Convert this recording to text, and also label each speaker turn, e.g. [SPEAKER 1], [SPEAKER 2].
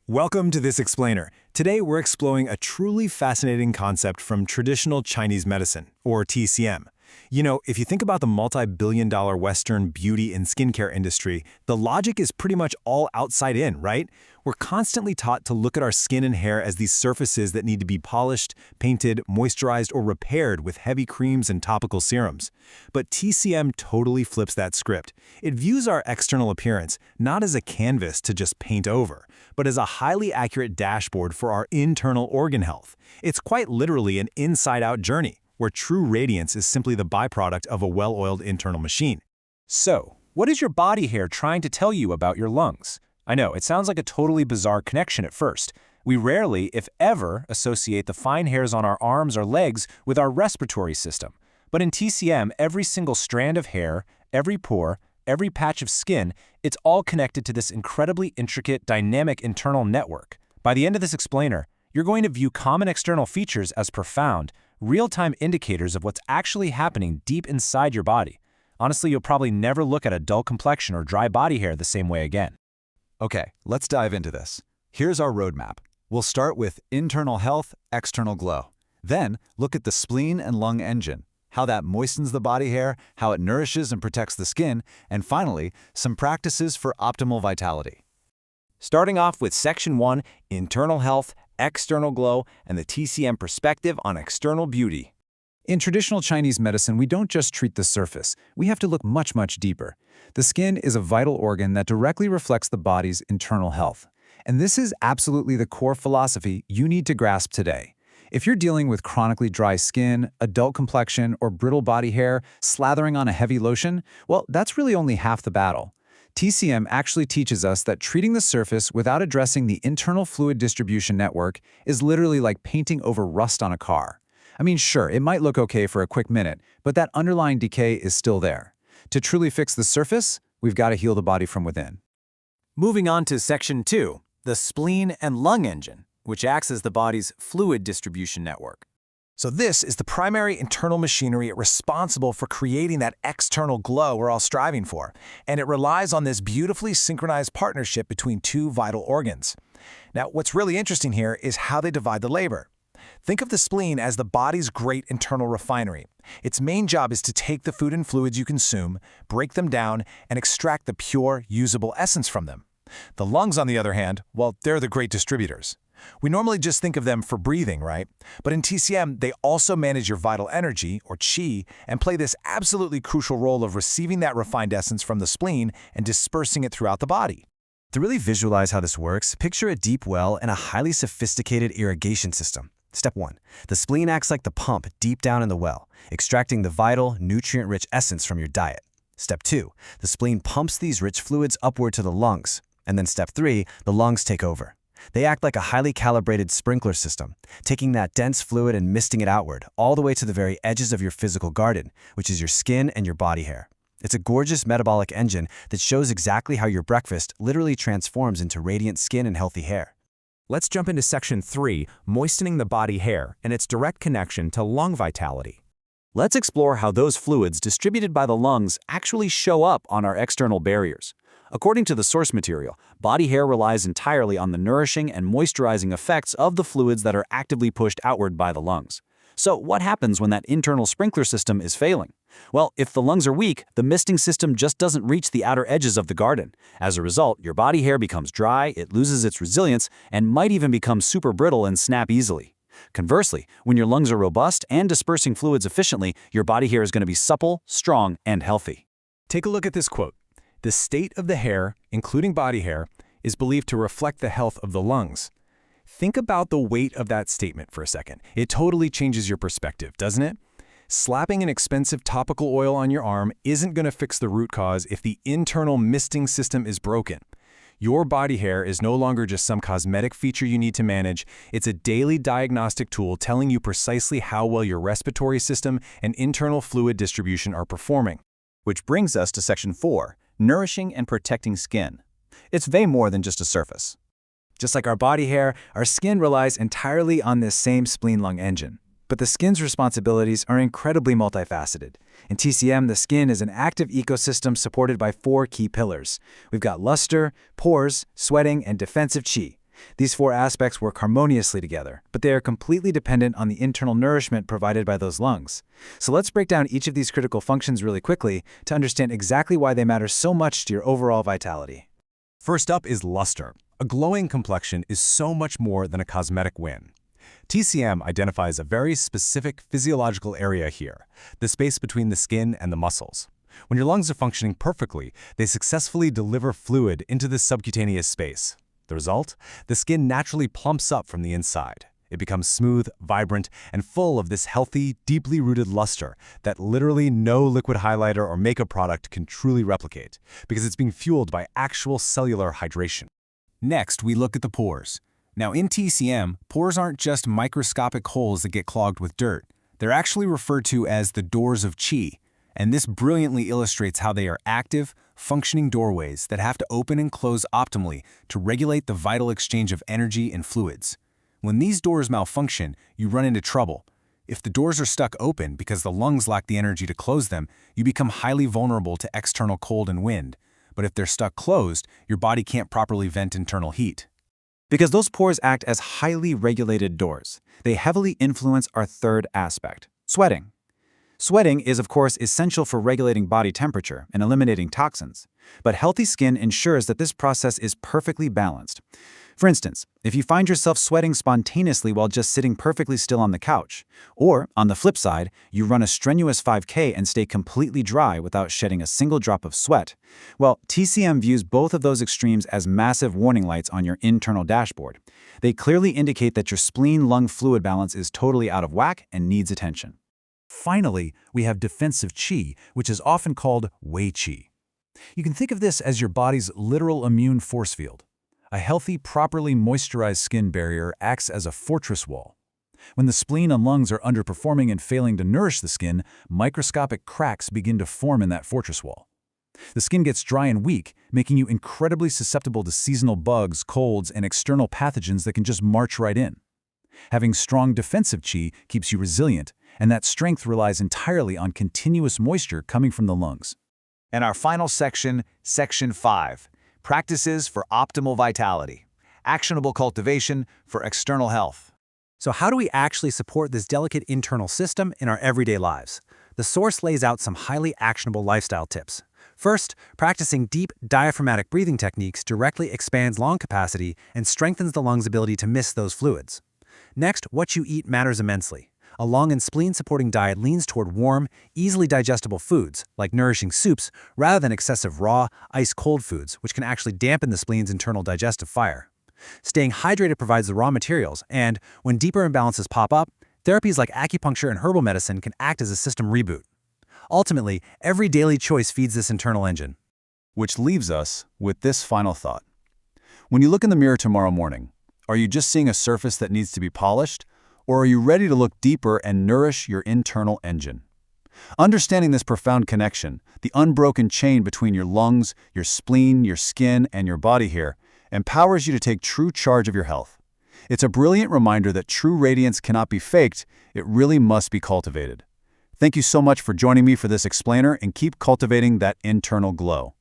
[SPEAKER 1] Welcome to This Explainer. Today we're exploring a truly fascinating concept from traditional Chinese medicine, or TCM. You know, if you think about the multi-billion-dollar Western beauty and skincare industry, the logic is pretty much all outside in, right? We're constantly taught to look at our skin and hair as these surfaces that need to be polished, painted, moisturized, or repaired with heavy creams and topical serums. But TCM totally flips that script. It views our external appearance not as a canvas to just paint over, but as a highly accurate dashboard for our internal organ health. It's quite literally an inside-out journey, where true radiance is simply the byproduct of a well-oiled internal machine.
[SPEAKER 2] So, what is your body hair trying to tell you about your lungs? I know, it sounds like a totally bizarre connection at first. We rarely, if ever, associate the fine hairs on our arms or legs with our respiratory system. But in TCM, every single strand of hair, every pore, every patch of skin, it's all connected to this incredibly intricate, dynamic internal network. By the end of this explainer, you're going to view common external features as profound, real-time indicators of what's actually happening deep inside your body. Honestly, you'll probably never look at a dull complexion or dry body hair the same way again.
[SPEAKER 3] Okay, let's dive into this. Here's our roadmap. We'll start with internal health, external glow. Then, look at the spleen and lung engine, how that moistens the body hair, how it nourishes and protects the skin, and finally, some practices for optimal vitality.
[SPEAKER 2] Starting off with Section 1, Internal Health, External Glow, and the TCM perspective on external beauty.
[SPEAKER 4] In traditional Chinese medicine, we don't just treat the surface. We have to look much, much deeper. The skin is a vital organ that directly reflects the body's internal health. And this is absolutely the core philosophy you need to grasp today. If you're dealing with chronically dry skin, a dull complexion, or brittle body hair, slathering on a heavy lotion, well, that's really only half the battle. TCM actually teaches us that treating the surface without addressing the internal fluid distribution network is literally like painting over rust on a car. I mean, sure, it might look okay for a quick minute, but that underlying decay is still there. To truly fix the surface, we've got to heal the body from within.
[SPEAKER 2] Moving on to Section 2, the spleen and lung engine, which acts as the body's fluid distribution network.
[SPEAKER 1] So this is the primary internal machinery responsible for creating that external glow we're all striving for, and it relies on this beautifully synchronized partnership between two vital organs. Now, what's really interesting here is how they divide the labor. Think of the spleen as the body's great internal refinery. Its main job is to take the food and fluids you consume, break them down, and extract the pure, usable essence from them. The lungs, on the other hand, well, they're the great distributors. We normally just think of them for breathing, right? But in TCM, they also manage your vital energy, or qi, and play this absolutely crucial role of receiving that refined essence from the spleen and dispersing it throughout the body.
[SPEAKER 5] To really visualize how this works, picture a deep well and a highly sophisticated irrigation system. Step 1. The spleen acts like the pump deep down in the well, extracting the vital, nutrient-rich essence from your diet. Step 2. The spleen pumps these rich fluids upward to the lungs. And then Step 3, the lungs take over. They act like a highly calibrated sprinkler system, taking that dense fluid and misting it outward, all the way to the very edges of your physical garden, which is your skin and your body hair. It's a gorgeous metabolic engine that shows exactly how your breakfast literally transforms into radiant skin and healthy hair.
[SPEAKER 6] Let's jump into Section 3, moistening the body hair and its direct connection to lung vitality.
[SPEAKER 2] Let's explore how those fluids distributed by the lungs actually show up on our external barriers. According to the source material, body hair relies entirely on the nourishing and moisturizing effects of the fluids that are actively pushed outward by the lungs. So what happens when that internal sprinkler system is failing? Well, if the lungs are weak, the misting system just doesn't reach the outer edges of the garden. As a result, your body hair becomes dry, it loses its resilience, and might even become super brittle and snap easily. Conversely, when your lungs are robust and dispersing fluids efficiently, your body hair is going to be supple, strong, and healthy.
[SPEAKER 1] Take a look at this quote. The state of the hair, including body hair, is believed to reflect the health of the lungs. Think about the weight of that statement for a second. It totally changes your perspective, doesn't it? Slapping an expensive topical oil on your arm isn't going to fix the root cause if the internal misting system is broken. Your body hair is no longer just some cosmetic feature you need to manage. It's a daily diagnostic tool telling you precisely how well your respiratory system and internal fluid distribution are performing.
[SPEAKER 7] Which brings us to Section 4, nourishing and protecting skin. It's way more than just a surface.
[SPEAKER 4] Just like our body hair, our skin relies entirely on this same spleen-lung engine. But the skin's responsibilities are incredibly multifaceted. In TCM, the skin is an active ecosystem supported by 4 key pillars. We've got luster, pores, sweating, and defensive qi. These four aspects work harmoniously together, but they are completely dependent on the internal nourishment provided by those lungs. So let's break down each of these critical functions really quickly to understand exactly why they matter so much to your overall vitality.
[SPEAKER 2] First up is luster. A glowing complexion is so much more than a cosmetic win. TCM identifies a very specific physiological area here, the space between the skin and the muscles. When your lungs are functioning perfectly, they successfully deliver fluid into this subcutaneous space. The result? The skin naturally plumps up from the inside. It becomes smooth, vibrant, and full of this healthy, deeply rooted luster that literally no liquid highlighter or makeup product can truly replicate, because it's being fueled by actual cellular hydration. Next, we look at the pores. Now, in TCM, pores aren't just microscopic holes that get clogged with dirt. They're actually referred to as the doors of Qi, and this brilliantly illustrates how they are active, functioning doorways that have to open and close optimally to regulate the vital exchange of energy and fluids. When these doors malfunction, you run into trouble. If the doors are stuck open because the lungs lack the energy to close them, you become highly vulnerable to external cold and wind. But if they're stuck closed, your body can't properly vent internal heat.
[SPEAKER 4] Because those pores act as highly regulated doors, they heavily influence our third aspect, sweating. Sweating is, of course, essential for regulating body temperature and eliminating toxins, but healthy skin ensures that this process is perfectly balanced. For instance, if you find yourself sweating spontaneously while just sitting perfectly still on the couch, or, on the flip side, you run a strenuous 5K and stay completely dry without shedding a single drop of sweat, well, TCM views both of those extremes as massive warning lights on your internal dashboard. They clearly indicate that your spleen-lung fluid balance is totally out of whack and needs attention.
[SPEAKER 8] Finally, we have defensive qi, which is often called Wei Qi. You can think of this as your body's literal immune force field. A healthy, properly moisturized skin barrier acts as a fortress wall. When the spleen and lungs are underperforming and failing to nourish the skin, microscopic cracks begin to form in that fortress wall. The skin gets dry and weak, making you incredibly susceptible to seasonal bugs, colds, and external pathogens that can just march right in. Having strong defensive qi keeps you resilient, and that strength relies entirely on continuous moisture coming from the lungs.
[SPEAKER 3] And our final section, Section 5, Practices for Optimal Vitality, Actionable Cultivation for External Health.
[SPEAKER 6] So how do we actually support this delicate internal system in our everyday lives? The source lays out some highly actionable lifestyle tips. First, practicing deep diaphragmatic breathing techniques directly expands lung capacity and strengthens the lungs' ability to miss those fluids. Next, what you eat matters immensely. A lung and spleen-supporting diet leans toward warm, easily digestible foods, like nourishing soups, rather than excessive raw, ice-cold foods, which can actually dampen the spleen's internal digestive fire. Staying hydrated provides the raw materials, and when deeper imbalances pop up, therapies like acupuncture and herbal medicine can act as a system reboot. Ultimately, every daily choice feeds this internal engine.
[SPEAKER 1] Which leaves us with this final thought. When you look in the mirror tomorrow morning, are you just seeing a surface that needs to be polished, or are you ready to look deeper and nourish your internal engine? Understanding this profound connection, the unbroken chain between your lungs, your spleen, your skin, and your body hair, empowers you to take true charge of your health. It's a brilliant reminder that true radiance cannot be faked, it really must be cultivated. Thank you so much for joining me for this explainer, and keep cultivating that internal glow.